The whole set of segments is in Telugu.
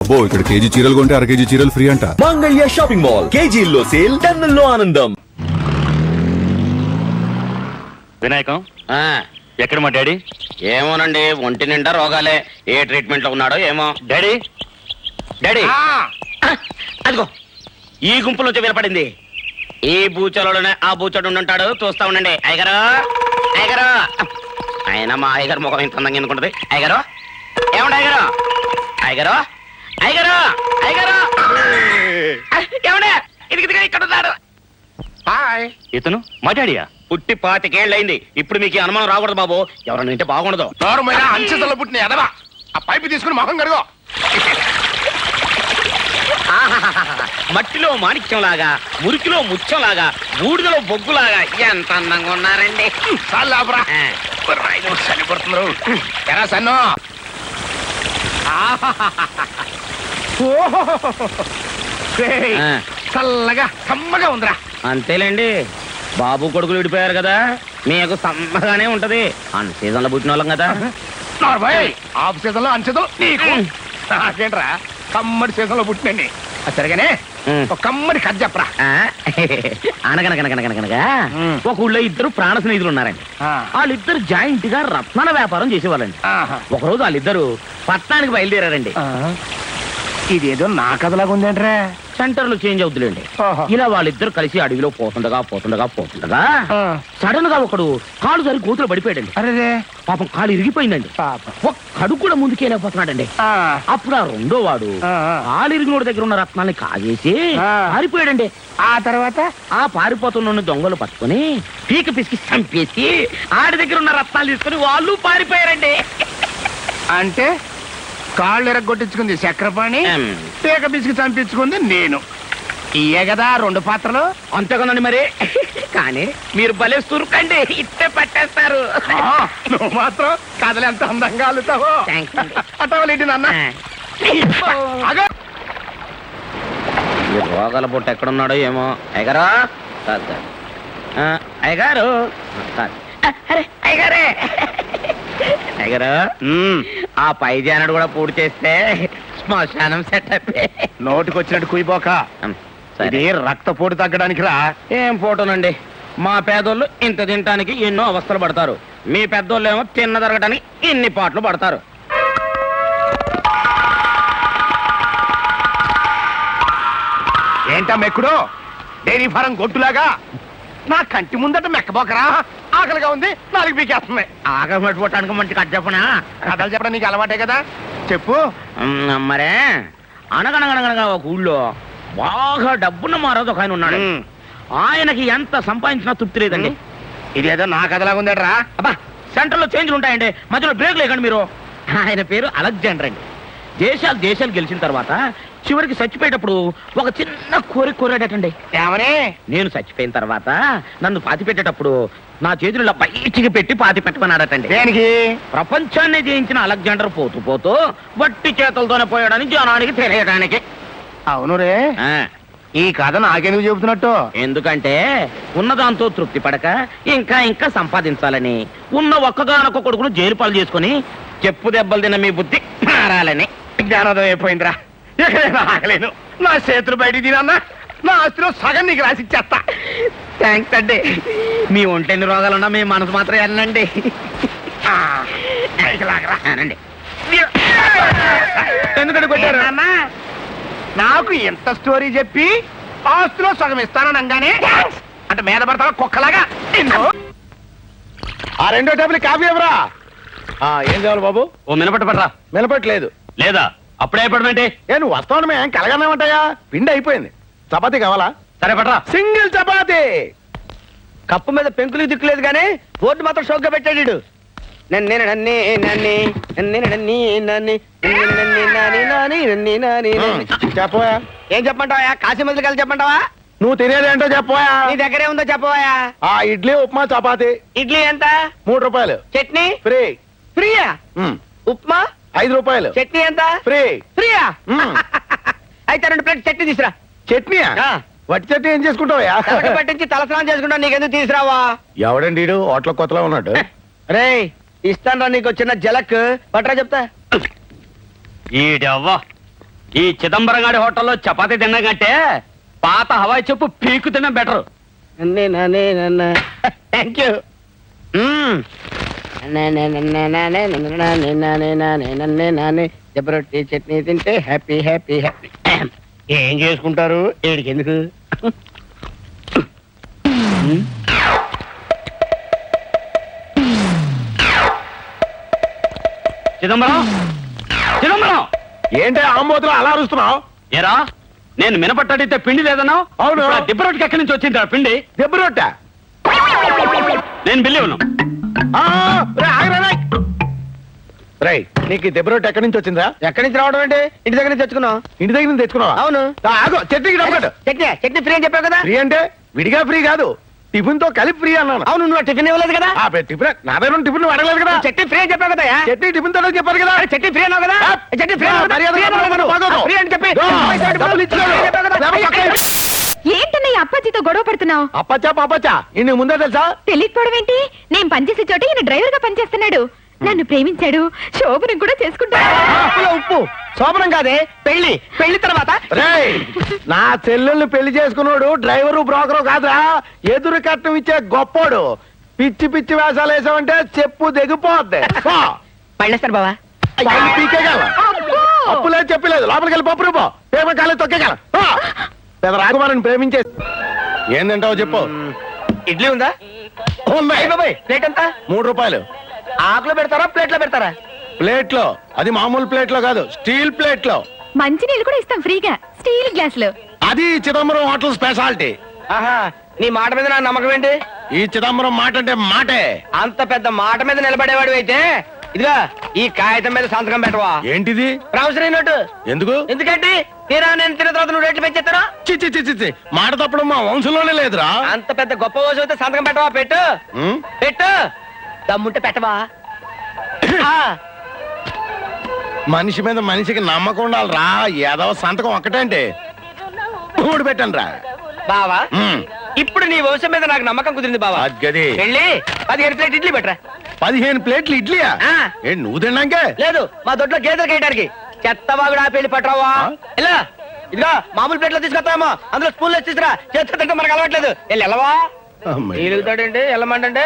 ఇక్కడ కేజీ చీరలు కొంటే అర కేజీ చీరలు ఫ్రీ అంట. మంగళ్య షాపింగ్ మాల్, కేజీల్లో సేల్, టన్నుల్లో ఆనందం. వినాయకం ఎక్కడ మా డాడీ? ఏమోనండి, ఒంటి నిండా రోగాలే. ఏ ట్రీట్మెంట్ లో ఉన్నాడో ఏమో. డాడీ డాడీ అదిగో ఈ గుంపులోంచి వినపడింది. ఈ బూచలోనే ఆ బూచోడు ఉంటాడు, చూస్తా ఉండండి. అయ్యగారు అయ్యగారు, ఆయన మా అయ్యగారు ముఖం ఇంత అందంగా ఎందుకుంటది. అయ్యగారు ఏమండి, అయ్యగారు అయ్యగారు అయ్యగారు అయ్యగారు ఏమండే, ఇది ఇక్కడ ఉన్నాడు. హాయ్. ఇతను మా డాడీయా? పుట్టి 25 ఏళ్ళైంది. ఇప్పుడు మీకు అనుమానం రాకూడదు బాబు, ఎవరన్నా వింటే బాగుండదు. అంచెతలో పుట్టిన ఎదవా, ఆ పైపు తీసుకుని మొహం కడుగో. మట్టిలో మాణిక్యం లాగా, మురికిలో ముత్యం లాగా, బూడిదలో బొగ్గులాగా ఎంత అందంగా ఉన్నారండి. చాలాపురా చనిపడుతున్నారు. ఎరా సన్ను, చల్లగా కమ్మగా ఉందిరా. అంతేలేండి, బాబు కొడుకులు విడిపోయారు కదా, మీకు సమ్మగానే ఉంటది. అన్ సీజన్ లో పుట్టిన వాళ్ళం కదా. నార్మల్ ఆఫ్ సీజన్ లో అంచెతో నీకు నాకేంట్రా, కమ్మడి సీజన్ లో పుట్టినండి. సరిగానే ఒక కమ్మడి కథ చెప్పరా. అనగనగనగనగనగా ఒక ఊళ్ళో ఇద్దరు ప్రాణ స్నేహితులు ఉన్నారండి. వాళ్ళిద్దరు జాయింట్ గా రత్నాల వ్యాపారం చేసేవాళ్ళండి. ఒకరోజు వాళ్ళిద్దరు పట్టణానికి బయలుదేరారండి. ఇదేదో నా కథలాగా ఉందేంట్రా. సెంటర్ లో చేంజ్ అవుతులేండి. ఇలా వాళ్ళిద్దరు కలిసి అడవిలో పోతుండగా సడన్ గా ఒకడు కాలు సరి కూతురు పడిపోయాడండి. అరే పాపం కాలు ఇరిగిపోయిందండి. ఒక్కడు కూడా ముందుకెళ్ళిపోతున్నాడండి. అప్పుడు ఆ రెండో వాడు కాలు ఇరిగినోడి దగ్గర ఉన్న రత్నాన్ని కాజేసి పారిపోయాడండి. ఆ తర్వాత ఆ పారిపోతున్న దొంగలు పట్టుకుని పీక పిసికి చంపేసి ఆడి దగ్గర ఉన్న రత్నాలు తీసుకుని వాళ్ళు పారిపోయారండి. అంటే కాళ్ళు ఎరగొట్టించుకుంది చక్రపాణి, పీక పిసికి చంపించుకుంది నేను. ఇయే కదా 2 పాత్రలు. అంతేకనండి మరి. కానీ మీరు భలే సురుకండి, ఇట్టే పట్టేస్తారు. నువ్వు మాత్రం కథలు ఎంత అందంగా అల్లుతావో. అటవలేంటి నాన్న. రోగాల పుట్ట ఎక్కడున్నాడో ఏమో. అయ్యగారు అయ్యగారు అయ్యగారే అయ్యగారు, ఆ పై జానడు కూడా పూర్తి చేస్తే శ్మశానం సెటప్. నోటికి వచ్చినట్టు కుయిపోక, ఇది రక్తపోటు తగ్గడానికి రా. ఏం ఫోటోనండి, మా పేదోళ్ళు ఇంత తినటానికి ఎన్నో అవస్థలు పడతారు, మీ పెద్దోళ్ళు ఏమో తిన్న జరగటానికి ఇన్ని పాటలు పడతారు. ఏంటా మెక్కుడు, డైరీ ఫారం గొట్టులాగా నా కంటి ముందట మెక్కబోకరా. ఆకలిగా ఉంది, 4 పీకేస్తుంది. ఆకలి పట్టుకోవటానికి మంచి కథ చెప్పనా? కథలు చెప్పడం నీకు అలవాటే కదా, చెప్పు. మరే, అనగనగనగనగా ఒక ఊళ్ళో బాగా డబ్బున్న మారోజు ఒక ఆయన ఉన్నాడు. ఆయనకి ఎంత సంపాదించినా తృప్తి లేదండి. ఇదేదో నా కథలాగా ఉందట్రా. అబ్బా, సెంటర్ లో చేంజ్లు ఉంటాయండి, మధ్యలో బ్రేక్ లేకండి మీరు. ఆయన పేరు అలెగ్జాండర్ అండి. దేశాలు గెలిచిన తర్వాత చివరికి చచ్చిపోయేటప్పుడు ఒక చిన్న కోరాడటండి. ఏమని? నేను చచ్చిపోయిన తర్వాత నన్ను పాతి పెట్టేటప్పుడు నా చేతులు బయటికి పెట్టి పాతి పెట్టమన్నాడటండి. దేనికి? ప్రపంచాన్ని జయించిన అలెగ్జాండర్ పోతూ వట్టి చేతులతోనే పోయాడని జనానికి తెలియడానికి. అవును రే, ఈ కథ నాకెందుకు చెబుతున్నట్టు? ఎందుకంటే ఉన్నదాంతో తృప్తి పడక ఇంకా సంపాదించాలని, ఉన్న ఒక్కగానొక్క కొడుకును జైలు పాలు చేసుకుని చెప్పు దెబ్బలు తిన్న మీ బుద్ధి మారాలని. జ్ఞానోదయం అయిపోయిందిరా. ఆగలేను, నా చేతులు బయటికి తినన్నా, నా ఆస్తిలో సగం నీకు రాసిచ్చేస్తా. థ్యాంక్స్ అండి. మీ ఒంటెన్ని రోగాలున్నా మీ మనసు మాత్రం అనండి. అనండి. ఎందుకంటే కొట్టారు అన్నా? నాకు ఎంత స్టోరీ చెప్పి ఆస్తిలో సగం ఇస్తాననగానే అంటే మీద పడతావా కుక్కలాగా. ఆ 2వ టేబుల్ కాఫీ ఎవరా? ఏం కావాలి బాబు? ఓ మినపట్టపడరా. నిలబట్టలేదు లేదా? అప్పుడే పడమంటే నువ్వు వస్తావు ఏం కలగన్నామంటాయా? పిండి అయిపోయింది. చపాతీ కావాలా? సరే పడరా. సింగిల్ చపాతీ. కప్పు మీద పెంకులు దిక్కులేదు కానీ బోర్డు మాత్రం షోక్గా పెట్టాడు. చెప్పవా? ఏం చెప్పమంటావా? కాశీ మందులు కలిసి చెప్పమంటావా? నువ్వు తినేదేంటో చెప్పవా? నీ దగ్గరే ఉందో చెప్పవా? ఆ ఇడ్లీ ఉప్మా చపాతీ. ఇడ్లీ ఎంత? 3 రూపాయలు. చట్నీ ఫ్రీ. ఫ్రీయా? ఉప్మా 5 రూపాయలు. చట్నీ ఎంత? ఫ్రీ. ఫ్రీయా? అయితే 2 ప్లేట్ చట్నీ తీసురా. చట్నీయా? వట్టి చట్నీ ఏం చేసుకుంటావా? పట్టించి తలస్నానం చేసుకుంటా, నీకెందుకు తీసురావా? ఎవడండి హోటల్ కొత్తలో ఉన్నాడు. రే, ఇస్తాను రా నీకు చిన్న జలక్. పట్రా చెప్తా. ఈడవ్వా ఈ చిదంబరం గారి హోటల్లో చపాతీ తినడం కంటే పాత హవాయి చెప్పు పీకు తినడం బెటర్. Thank you. జబరొట్టి చట్నీ తింటే హ్యాపీ హ్యాపీ హ్యాపీ. ఏం చేసుకుంటారు ఏడికి ఎందుకు? చిదంబరం, చిదంబరం, ఏంటి ఆంబోతులు అలా అరుస్తున్నావు? ఏరా నేను మినపట్టడితే పిండి లేదన్నావు. అవును. దిబ్బరొట్టుకి ఎక్కడి నుంచి వచ్చింది పిండి? దెబ్బ రొట్ట. నేను బిల్లి ఉన్నాను. నీకు దెబ్బ రొట్టె ఎక్కడి నుంచి వచ్చిందా? ఎక్కడి నుంచి రావడం అంటే ఇంటి దగ్గర నుంచి తెచ్చుకున్నావు. ఇంటి దగ్గర నుంచి తెచ్చుకున్నావా? అవును. ఆగు, చట్నీకి డబ్బు. చట్నీ చట్నీ ఫ్రీ అని చెప్పావు కదా. ఫ్రీ అంటే విడిగా ఫ్రీ కాదు, టిఫిన్ తో కలిపి ఫ్రీ అన్నాను. అవును, నువ్వు టిఫిన్ ఇవ్వలేదు కదా. టిఫిన్ నా దగ్గర టిఫిన్ అడగలేదు కదా. చట్నీ ఫ్రీ అని చెప్పావు కదా. చట్నీ టిఫిన్ తో చెప్పారు కదా. చట్నీ ఫ్రీ అన్నావు కదా. చట్నీ ఫ్రీ ఫ్రీ అని చెప్పి డబ్బులు ఇచ్చాడు. ఏంటన్నయ్య అప్పాజీతో గొడవ పడుతున్నావు? అప్పచ్చా పాపచ్చా ఇన్ని ముందే తెలుసా? తెలియకపోవడం ఏంటి? నేను పనిచేసే చోట ఈయన డ్రైవర్ గా పనిచేస్తున్నాడు. నన్ను ప్రేమించాడు, శోభనం కూడా చేసుకుంటాడు. ఉప్పు శోభనం కాదే, పెళ్లి. పెళ్లి తర్వాత రేయ్, నా చెల్లెల్ని పెళ్లి చేసుకున్నాడు డ్రైవరు బ్రోకరు కాదురా, ఎదురు కట్నం ఇచ్చే గొప్పోడు. పిచ్చి పిచ్చి వేషాలు వేసామంటే చెప్పు దిగిపోద్ది. పళ్ళేస్తారు బావా. పీకేగల అప్పు లేదు చెప్పలేదు, లోపలికి వెళ్ళి పప్పు రూపో పేమ కాలేదు తొక్కేగల. పెద్ద రాకుమారిని ప్రేమించే ఏందంటావు చెప్పు. ఇడ్లీ ఉందా? ఉన్నాయి. బాబాయ్ ప్లేట్ ఎంత? 3 రూపాయలు. ఆకులో పెడతారా ప్లేట్ లో పెడతారా? ప్లేట్ లో. అది మామూలు ప్లేట్ లో కాదు, స్టీల్ ప్లేట్ లో. మంచినీళ్ళు కూడా ఇస్తాం ఫ్రీగా, స్టీల్ గ్లాసులు. అది చిదంబరం హోటల్ స్పెషాలిటీ. ఆహా, నీ మాట మీద నా నమ్మకం ఏంటి? ఈ చిదంబరం మాట అంటే మాటే. అంత పెద్ద మాట మీద నిలబడేవాడు అయితే ఇదిగా ఈ కాగితం మీద సంతకం పెట్టవా? ఏంటిది? Promissory note. ఎందుకు? ఎందుకంటే తీరా నేను తిన్న తర్వాత నువ్వు రేట్లు పెంచేస్తాను. చిచ్చి చిచ్చి చి మాట తప్పడం మా వంశంలోనే లేదురా. అంత పెద్ద గొప్ప రోజు అయితే సంతకం పెట్టవా? పెట్టు ఉం? పెట్టు, దమ్ముంటే పెట్టవా? మనిషి మీద మనిషికి నమ్మకం ఉండాలిరా. ఏదో సంతకం ఒక్కటంటే 3 పెట్టండి రా. బావా ఇప్పుడు నీ వంశం మీద నాకు నమ్మకం కుదిరింది బావా. అద్గది వెళ్ళి 15 ప్లేట్ ఇడ్లీ పెట్టరా. 15 ప్లేట్లు ఇడ్లీయా? ఆ. ఏంటి నువ్వు తిన్నాకే? లేదు, మా దొడ్లో గేదెలు కేయడానికి. చెత్తవాగుడు ఆ పెళ్లి పట్టరావా? ఇలా ఇదిగా మామూలు ప్లేట్లో తీసుకొస్తామో అందులో స్పూన్లో తీసుకురా. చేత్తో తింటే మనకు అలవాట్లేదు. వెళ్ళి వెళ్ళవా? ఎలుగుతాడండి వెళ్ళమంటే.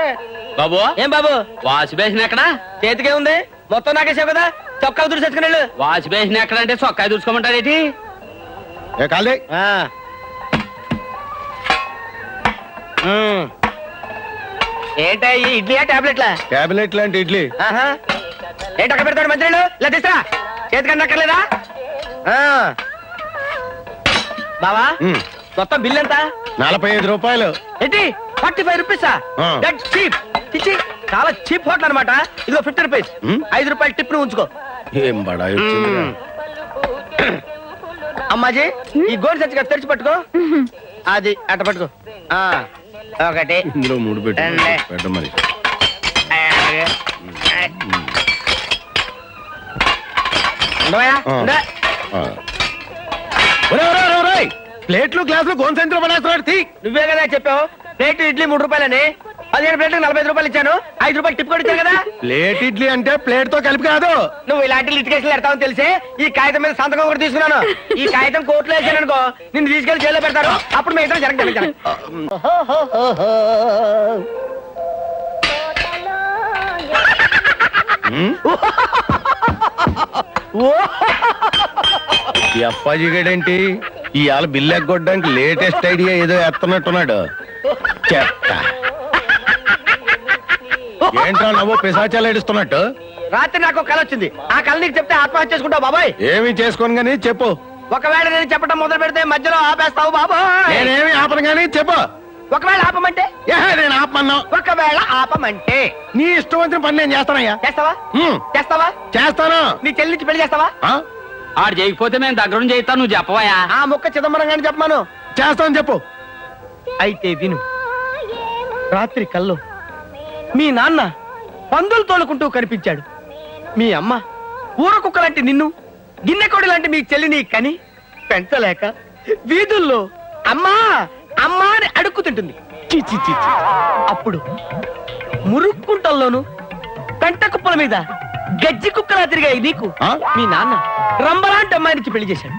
బాబు, ఏం బాబు వాష్ బేసిన్ ఎక్కడ? చేతికే ఉంది, మొత్తం నాకేసావు కదా. చొక్కా దురిసేసుకుని వెళ్ళు. వాష్ బేసిన్ ఎక్కడ అంటే చొక్కాయ దూసుకోమంటారేటి? ఏ కాలే ఏంటా ఈ ఇడ్లీయా టాబ్లెట్లా? క్యాబినెట్ లాంటి ఇడ్లీ. ఆహా, ఏంటి అక్కడ పెడతాడు మంత్రులు? ఇలా తీసురా. చేతికన్నా అక్కర్లేదా? బావా మొత్తం బిల్ ఎంత? 45 రూపాయలు. ఏంటి 45 రూపీసా? ఆ. That cheap. చిచ్చి, చాలా చీప్ హోటల్ అనమాట. ఇదిగో 50 రూపీస్. 5 రూపాయలు టిప్ ను ఉంచుకో. ఏం బడాయి వచ్చిందిరా. అమ్మాజీ ఈ గోడు సచ్చిగా తెరిచి పట్టుకో. అది అట్ట పట్టుకో. ఒకటి ఇందులో 3 పెట్టు. రెండే. పెట్ట మరి. ఉండవయ్యా? ఆ. ఉండే. ఆ. ఒరేయ్, ఒరేయ్, ఒరేయ్, ఒరేయ్, ప్లేట్లు గ్లాసులు గోన్సెంట్లో పడేస్తున్నాడు. తీ. నువ్వే కదా చెప్పావు ప్లేట్ ఇడ్లీ 3 రూపాయలని. 15 ప్లేట్లకు 45 రూపాయలు ఇచ్చాను. 5 రూపాయలు టిప్ కూడా ఇచ్చాను కదా. ప్లేట్ ఇడ్లీ అంటే ప్లేట్ తో కలిపి కాదు. నువ్వు ఇలాంటి లిటికేషన్ పెడతావని తెలిసి ఈ కాగితం మీద సంతకం కూడా తీసుకున్నాను. ఈ కాగితం కోర్టులో వేసాను అనుకో, నిన్ను తీసుకెళ్లి జైల్లో పెడతారు. అప్పుడు మీ ఇద్దరు జరగ. ఈ అప్పాజీ గడేంటి ఇవాళ బిల్లు ఎగ్గొట్టడానికి లేటెస్ట్ ఐడియా ఏదో ఎత్తనట్టున్నాడు. చెత్త. ఏంట్రా నవ్వు పిశాచాలు ఏడుస్తున్నట్టు? రాత్రి నాకు ఒక కల వచ్చింది. ఆ కళ నీకు చెప్తే ఆత్మహత్య చేసుకుంటావు బాబాయ్. ఏమి చేసుకోను గానీ చెప్పు. ఒకవేళ నేను చెప్పడం మొదలు పెడితే మధ్యలో ఆపేస్తావు బాబాయ్. నేనేమి ఆపను గానీ చెప్పు. ఒకవేళ ఆపమంటే? నేను ఆపమన్నా. ఒకవేళ ఆపమంటే నీ ఇష్టం వచ్చిన పని నేను చేస్తానయ్యా. చేస్తావా? హ్మ్. చేస్తావా? చేస్తాను. నీ చెల్లి నుంచి పెళ్లి చేస్తావా? ఆ? ఆడు చేయకపోతే మేము దగ్గర చేయిస్తాను, నువ్వు చెప్పవయా? ఆ ముక్క చిదంబరం గాని చెప్పమాను. చేస్తాను చెప్పు. అయితే విను. రాత్రి కల్లో మీ నాన్న పందులు తోలుకుంటూ కనిపించాడు. మీ అమ్మ ఊర కుక్క లాంటి నిన్ను, గిన్నెకోడి లాంటి మీ చెల్లిని కని పెంచలేక వీధుల్లో అమ్మా అమ్మా అని అడుక్కుతుంటుంది. చి చి చి చి. అప్పుడు మురుక్కుంటల్లోను పెంట కుప్పల మీద గజ్జి కుక్కలా తిరిగాయి నీకు మీ నాన్న రంబలాంటి అమ్మాయినిచ్చి పెళ్లి చేశాడు.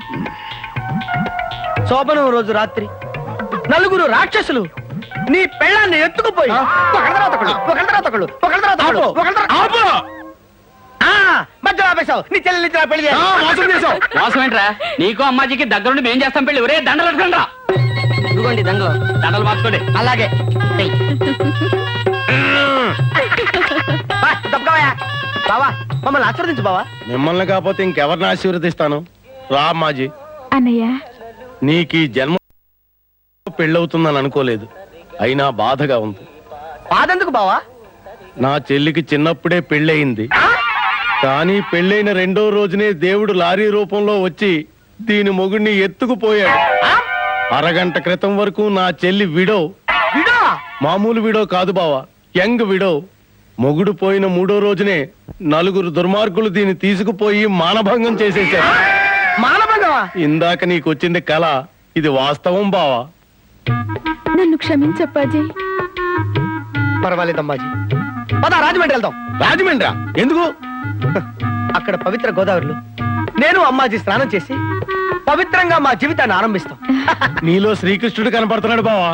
శోభనం రోజు రాత్రి నలుగురు రాక్షసులు నీ పెళ్ళాన్ని ఎత్తుకుపోయి ఒకళ్ళ తర్వాత ఒకళ్ళు, ఒకళ్ళ తర్వాత ఒకళ్ళు, ఒకళ్ళ తర్వాత ఒకళ్ళు, ఒకళ్ళ తర్వాత మధ్యలో ఆపేశావు. నీ చెల్లెలు ఇచ్చిన పెళ్లి చేశావు. మోసం ఏంట్రా? నీకు అమ్మాజీకి దగ్గరుండి మేం చేస్తాం పెళ్లి. ఒరే దండలు పెట్టుకోండి రా. ఇదిగోండి దండలు. దండలు మార్చుకోండి. అలాగే బావా మమ్మల్ని ఆశీర్వదించు బావా. మిమ్మల్ని కాకపోతే ఇంకెవరిని ఆశీర్వదిస్తాను? రా అమ్మాజీ. అన్నయ్య నీకు ఈ జన్మ పెళ్ళవుతుందని అనుకోలేదు, అయినా బాధగా ఉంది. బాధెందుకు బావా? నా చెల్లికి చిన్నప్పుడే పెళ్ళయింది, కానీ పెళ్ళైన రెండో రోజునే దేవుడు లారీ రూపంలో వచ్చి దీని మొగుడిని ఎత్తుకుపోయాడు. అరగంట క్రితం వరకు నా చెల్లి విడో. మామూలు విడో కాదు బావా, యంగ్ విడో. మొగుడు పోయిన మూడో రోజునే నలుగురు దుర్మార్గులు దీన్ని తీసుకుపోయి మానభంగం చేసేశారు. మానభంగమా? ఇందాక నీకు వచ్చింది కళ, ఇది వాస్తవం బావా. నన్ను క్షమించప్పాజీ. పర్వాలేదమ్మాజీ, పద రాజమండ్రి వెళ్దాం. రాజమండ్రి ఎందుకు? అక్కడ పవిత్ర గోదావరిలో నేను అమ్మాజీ స్నానం చేసి పవిత్రంగా మా జీవితాన్ని ఆరంభిస్తాం. నీలో శ్రీకృష్ణుడు కనపడుతున్నాడు బావా.